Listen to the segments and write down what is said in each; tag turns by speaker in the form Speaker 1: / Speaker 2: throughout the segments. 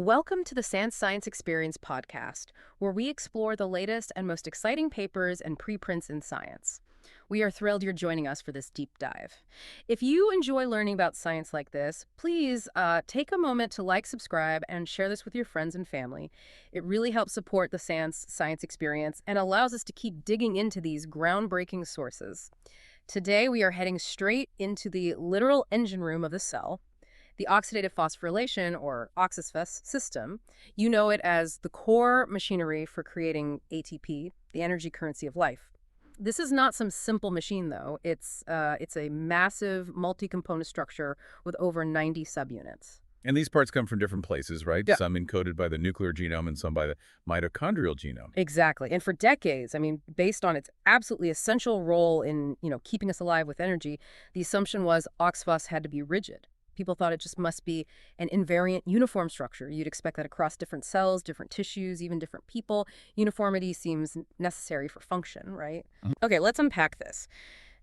Speaker 1: Welcome to the Science Experience podcast, where we explore the latest and most exciting papers and preprints in science. We are thrilled you're joining us for this deep dive. If you enjoy learning about science like this, please take a moment to like, subscribe, and share this with your friends and family. It really helps support the Science Experience and allows us to keep digging into these groundbreaking sources. Today, we are heading straight into the literal engine room of the cell, the oxidative phosphorylation, or OxPhos system. You know it as the core machinery for creating ATP, the energy currency of life. This is not some simple machine, though. It's a massive multi-component structure with over 90 subunits.
Speaker 2: And these parts come from different places, right?
Speaker 1: Yeah.
Speaker 2: Some encoded by the nuclear genome and some by the mitochondrial genome.
Speaker 1: Exactly. And for decades, based on its absolutely essential role in, keeping us alive with energy, the assumption was OxPhos had to be rigid. People thought it just must be an invariant uniform structure. You'd expect that across different cells, different tissues, even different people. Uniformity seems necessary for function, right? Okay, let's unpack this.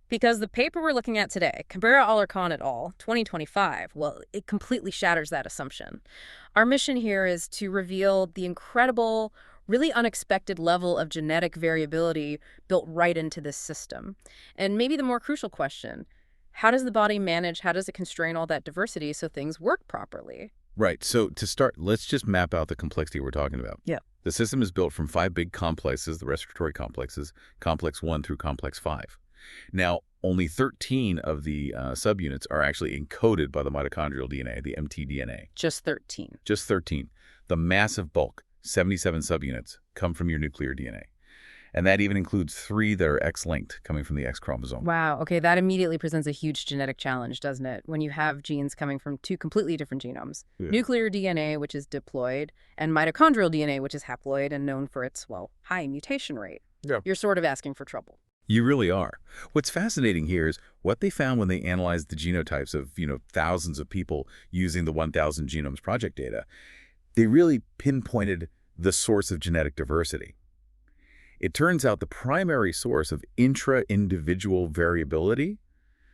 Speaker 1: Because the paper we're looking at today, Cabrera-Alarcon et al., 2025, well, it completely shatters that assumption. Our mission here is to reveal the incredible, really unexpected level of genetic variability built right into this system. And maybe the more crucial question, how does the body manage, how does it constrain all that diversity so things work properly?
Speaker 2: Right. So to start, let's just map out the complexity we're talking about.
Speaker 1: Yeah.
Speaker 2: The system is built from 5 big complexes, the respiratory complexes, complex 1 through complex 5. Now, only 13 of the subunits are actually encoded by the mitochondrial DNA, the mtDNA.
Speaker 1: Just 13.
Speaker 2: Just 13. The massive bulk, 77 subunits, come from your nuclear DNA. And that even includes 3 that are X-linked, coming from the X chromosome.
Speaker 1: Wow. Okay, that immediately presents a huge genetic challenge, doesn't it? When you have genes coming from 2 completely different genomes.
Speaker 2: Yeah.
Speaker 1: Nuclear DNA, which is diploid, and mitochondrial DNA, which is haploid and known for its, high mutation rate.
Speaker 2: Yeah.
Speaker 1: You're sort of asking for trouble.
Speaker 2: You really are. What's fascinating here is what they found when they analyzed the genotypes of, thousands of people using the 1,000 Genomes Project data. They really pinpointed the source of genetic diversity. It turns out the primary source of intra-individual variability,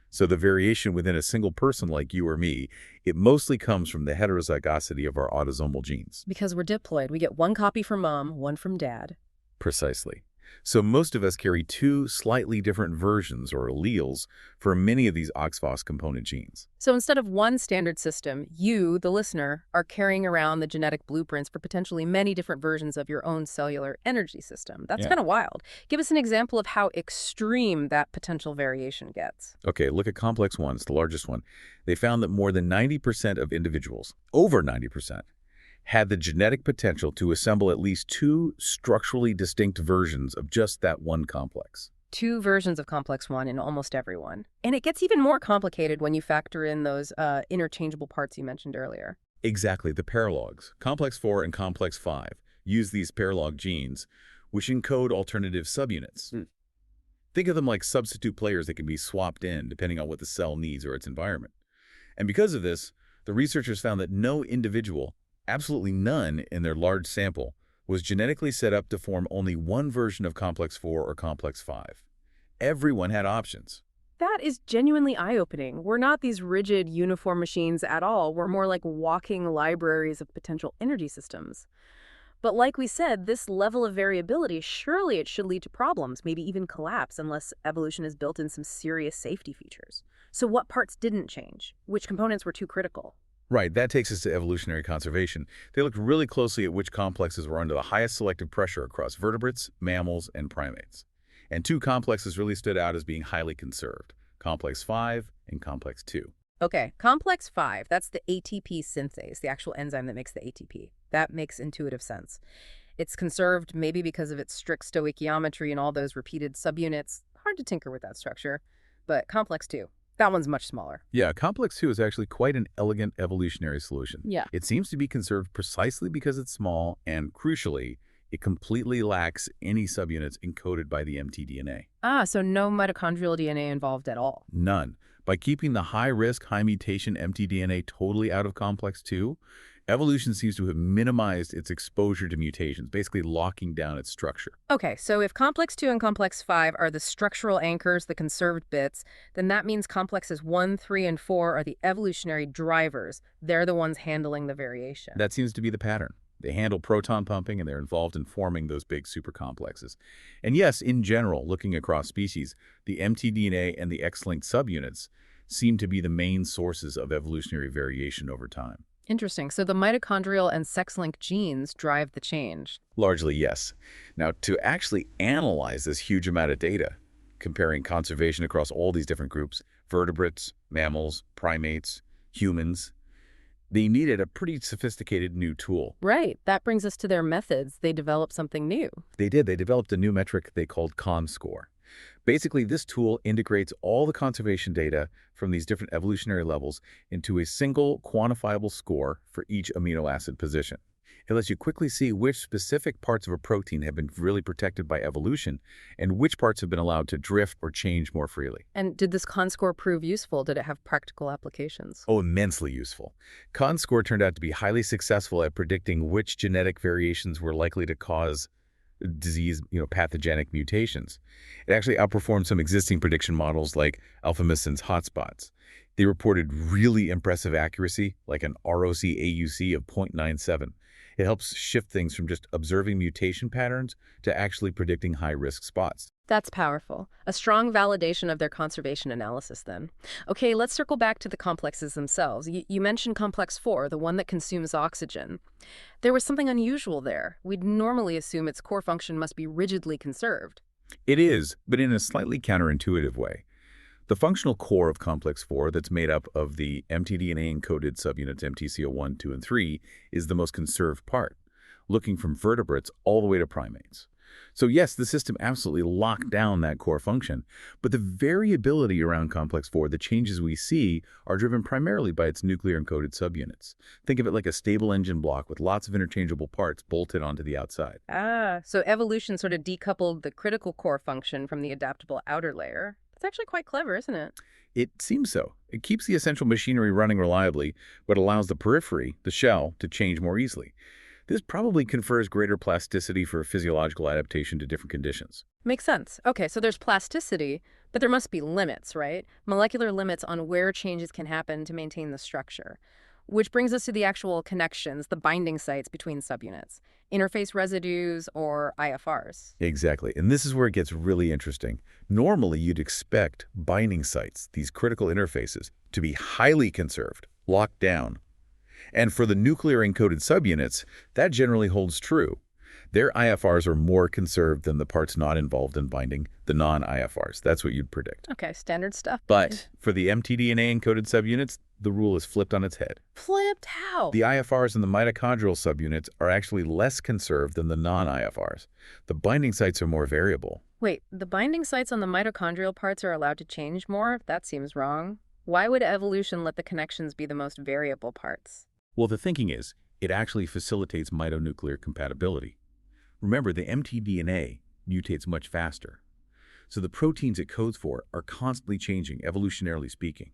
Speaker 2: so the variation within a single person like you or me, it mostly comes from the heterozygosity of our autosomal genes.
Speaker 1: Because we're diploid, we get 1 copy from mom, 1 from dad.
Speaker 2: Precisely. So most of us carry 2 slightly different versions or alleles for many of these OxPhos component genes.
Speaker 1: So instead of one standard system, you, the listener, are carrying around the genetic blueprints for potentially many different versions of your own cellular energy system. That's kind of wild. Give us an example of how extreme that potential variation gets.
Speaker 2: Okay, look at complex 1, it's the largest one. They found that more than 90% of individuals, over 90%, had the genetic potential to assemble at least 2 structurally distinct versions of just that one complex.
Speaker 1: 2 versions of complex 1 in almost everyone. And it gets even more complicated when you factor in those interchangeable parts you mentioned earlier.
Speaker 2: Exactly, the paralogs. Complex 4 and complex 5 use these paralog genes, which encode alternative subunits. Think of them like substitute players that can be swapped in depending on what the cell needs or its environment. And because of this, the researchers found that no individual, absolutely none in their large sample, was genetically set up to form only one version of complex 4 or complex 5. Everyone had options.
Speaker 1: That is genuinely eye-opening. We're not these rigid, uniform machines at all. We're more like walking libraries of potential energy systems. But like we said, this level of variability, surely it should lead to problems, maybe even collapse, unless evolution has built in some serious safety features. So what parts didn't change? Which components were too critical?
Speaker 2: Right, that takes us to evolutionary conservation. They looked really closely at which complexes were under the highest selective pressure across vertebrates, mammals, and primates. And 2 complexes really stood out as being highly conserved, complex 5 and complex 2.
Speaker 1: Okay, complex 5, that's the ATP synthase, the actual enzyme that makes the ATP. That makes intuitive sense. It's conserved maybe because of its strict stoichiometry and all those repeated subunits. Hard to tinker with that structure. But complex 2. That one's much smaller.
Speaker 2: Yeah, complex 2 is actually quite an elegant evolutionary solution.
Speaker 1: Yeah.
Speaker 2: It seems to be conserved precisely because it's small, and crucially, it completely lacks any subunits encoded by the mtDNA.
Speaker 1: So no mitochondrial DNA involved at all.
Speaker 2: None. By keeping the high-risk, high-mutation mtDNA totally out of complex 2, Evolution seems to have minimized its exposure to mutations, basically locking down its structure.
Speaker 1: Okay, so if complex 2 and complex 5 are the structural anchors, the conserved bits, then that means complexes 1, 3, and 4 are the evolutionary drivers. They're the ones handling the variation.
Speaker 2: That seems to be the pattern. They handle proton pumping, and they're involved in forming those big supercomplexes. And yes, in general, looking across species, the mtDNA and the X-linked subunits seem to be the main sources of evolutionary variation over time.
Speaker 1: Interesting. So the mitochondrial and sex-linked genes drive the change.
Speaker 2: Largely, yes. Now, to actually analyze this huge amount of data, comparing conservation across all these different groups, vertebrates, mammals, primates, humans, they needed a pretty sophisticated new tool.
Speaker 1: Right. That brings us to their methods. They developed something new.
Speaker 2: They did. They developed a new metric they called ConScore. Basically, this tool integrates all the conservation data from these different evolutionary levels into a single quantifiable score for each amino acid position. It lets you quickly see which specific parts of a protein have been really protected by evolution and which parts have been allowed to drift or change more freely.
Speaker 1: And did this ConScore prove useful? Did it have practical applications?
Speaker 2: Oh, immensely useful. ConScore turned out to be highly successful at predicting which genetic variations were likely to cause disease, pathogenic mutations. It actually outperformed some existing prediction models like AlphaMissense hotspots. They reported really impressive accuracy, like an ROC-AUC of 0.97. It helps shift things from just observing mutation patterns to actually predicting high-risk spots.
Speaker 1: That's powerful. A strong validation of their conservation analysis, then. Okay, let's circle back to the complexes themselves. You mentioned complex 4, the one that consumes oxygen. There was something unusual there. We'd normally assume its core function must be rigidly conserved.
Speaker 2: It is, but in a slightly counterintuitive way. The functional core of complex 4 that's made up of the mtDNA-encoded subunits MTCO1, 2, and 3 is the most conserved part, looking from vertebrates all the way to primates. So yes, the system absolutely locked down that core function, but the variability around complex 4, the changes we see, are driven primarily by its nuclear-encoded subunits. Think of it like a stable engine block with lots of interchangeable parts bolted onto the outside.
Speaker 1: So evolution sort of decoupled the critical core function from the adaptable outer layer. It's actually quite clever, isn't it?
Speaker 2: It seems so. It keeps the essential machinery running reliably, but allows the periphery, the shell, to change more easily. This probably confers greater plasticity for physiological adaptation to different conditions.
Speaker 1: Makes sense. Okay, so there's plasticity, but there must be limits, right? Molecular limits on where changes can happen to maintain the structure. Which brings us to the actual connections, the binding sites between subunits, interface residues or IFRs.
Speaker 2: Exactly, and this is where it gets really interesting. Normally, you'd expect binding sites, these critical interfaces, to be highly conserved, locked down. And for the nuclear-encoded subunits, that generally holds true. Their IFRs are more conserved than the parts not involved in binding, the non-IFRs. That's what you'd predict.
Speaker 1: Okay, standard stuff.
Speaker 2: But for the mtDNA-encoded subunits, the rule is flipped on its head.
Speaker 1: Flipped how?
Speaker 2: The IFRs in the mitochondrial subunits are actually less conserved than the non-IFRs. The binding sites are more variable.
Speaker 1: Wait, the binding sites on the mitochondrial parts are allowed to change more? That seems wrong. Why would evolution let the connections be the most variable parts?
Speaker 2: Well, the thinking is, it actually facilitates mitonuclear compatibility. Remember, the mtDNA mutates much faster. So the proteins it codes for are constantly changing, evolutionarily speaking.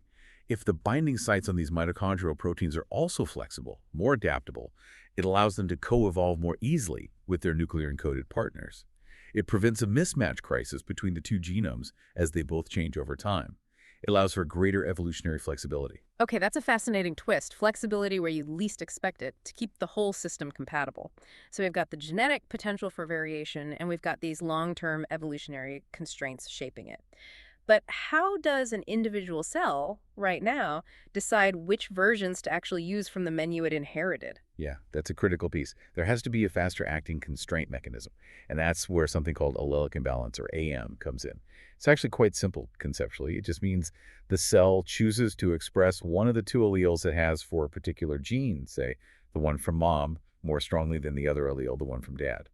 Speaker 2: If the binding sites on these mitochondrial proteins are also flexible, more adaptable, it allows them to co-evolve more easily with their nuclear-encoded partners. It prevents a mismatch crisis between the two genomes as they both change over time. It allows for greater evolutionary flexibility.
Speaker 1: Okay, that's a fascinating twist. Flexibility where you least expect it to keep the whole system compatible. So we've got the genetic potential for variation, and we've got these long-term evolutionary constraints shaping it. But how does an individual cell, right now, decide which versions to actually use from the menu it inherited?
Speaker 2: Yeah, that's a critical piece. There has to be a faster-acting constraint mechanism, and that's where something called allelic imbalance, or AM, comes in. It's actually quite simple conceptually. It just means the cell chooses to express one of the two alleles it has for a particular gene, say the one from mom, more strongly than the other allele, the one from dad,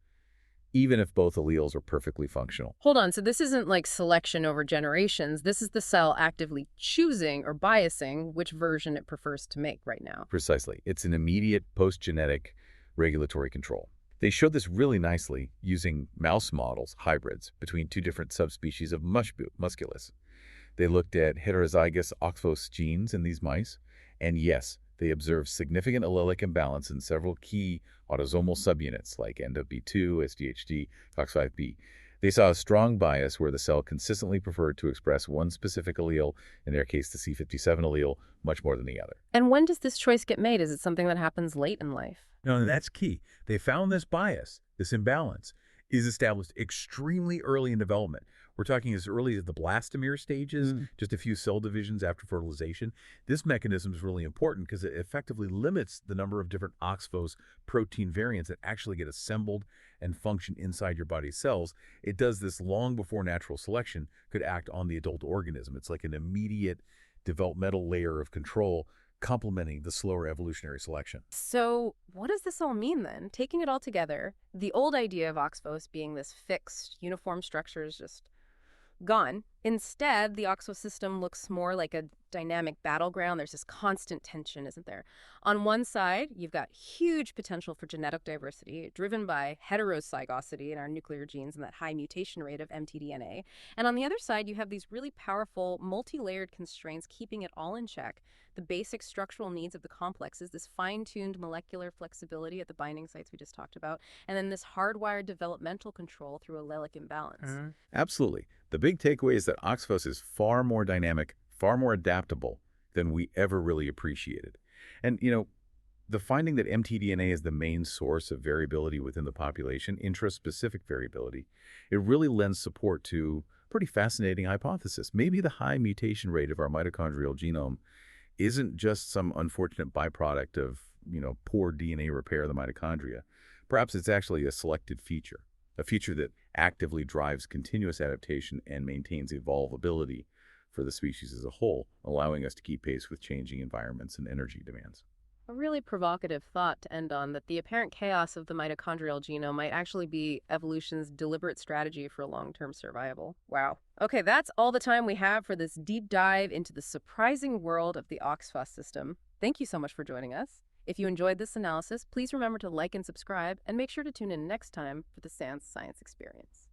Speaker 2: even if both alleles are perfectly functional.
Speaker 1: Hold on, so this isn't like selection over generations. This is the cell actively choosing or biasing which version it prefers to make right now.
Speaker 2: Precisely. It's an immediate post-genetic regulatory control. They showed this really nicely using mouse models, hybrids, between two different subspecies of musculus. They looked at heterozygous OxPhos genes in these mice, and yes, They observed significant allelic imbalance in several key autosomal subunits like NWB2, SDHD, COX5B. They saw a strong bias where the cell consistently preferred to express one specific allele, in their case the C57 allele, much more than the other.
Speaker 1: And when does this choice get made? Is it something that happens late in life?
Speaker 3: No, and that's key. They found this bias, this imbalance, is established extremely early in development. We're talking as early as the blastomere stages, just a few cell divisions after fertilization. This mechanism is really important because it effectively limits the number of different OxPhos protein variants that actually get assembled and function inside your body's cells. It does this long before natural selection could act on the adult organism. It's like an immediate developmental layer of control complementing the slower evolutionary selection.
Speaker 1: So what does this all mean then? Taking it all together, the old idea of OxPhos being this fixed, uniform structure is just gone. Instead, the OxPhos system looks more like a dynamic battleground. There's this constant tension, isn't there? On one side, you've got huge potential for genetic diversity, driven by heterozygosity in our nuclear genes and that high mutation rate of mtDNA. And on the other side, you have these really powerful, multi-layered constraints keeping it all in check. The basic structural needs of the complex is this fine-tuned molecular flexibility at the binding sites we just talked about, and then this hardwired developmental control through allelic imbalance.
Speaker 2: Absolutely. The big takeaway is that OxPhos is far more dynamic, far more adaptable than we ever really appreciated. And, the finding that mtDNA is the main source of variability within the population, intraspecific variability, it really lends support to a pretty fascinating hypothesis. Maybe the high mutation rate of our mitochondrial genome isn't just some unfortunate byproduct of, poor DNA repair of the mitochondria. Perhaps it's actually a selected feature, a feature that actively drives continuous adaptation and maintains evolvability for the species as a whole, allowing us to keep pace with changing environments and energy demands.
Speaker 1: A really provocative thought to end on, that the apparent chaos of the mitochondrial genome might actually be evolution's deliberate strategy for long-term survival. Wow. Okay, that's all the time we have for this deep dive into the surprising world of the OxPhos system. Thank you so much for joining us. If you enjoyed this analysis, please remember to like and subscribe, and make sure to tune in next time for the Sans Science Experience.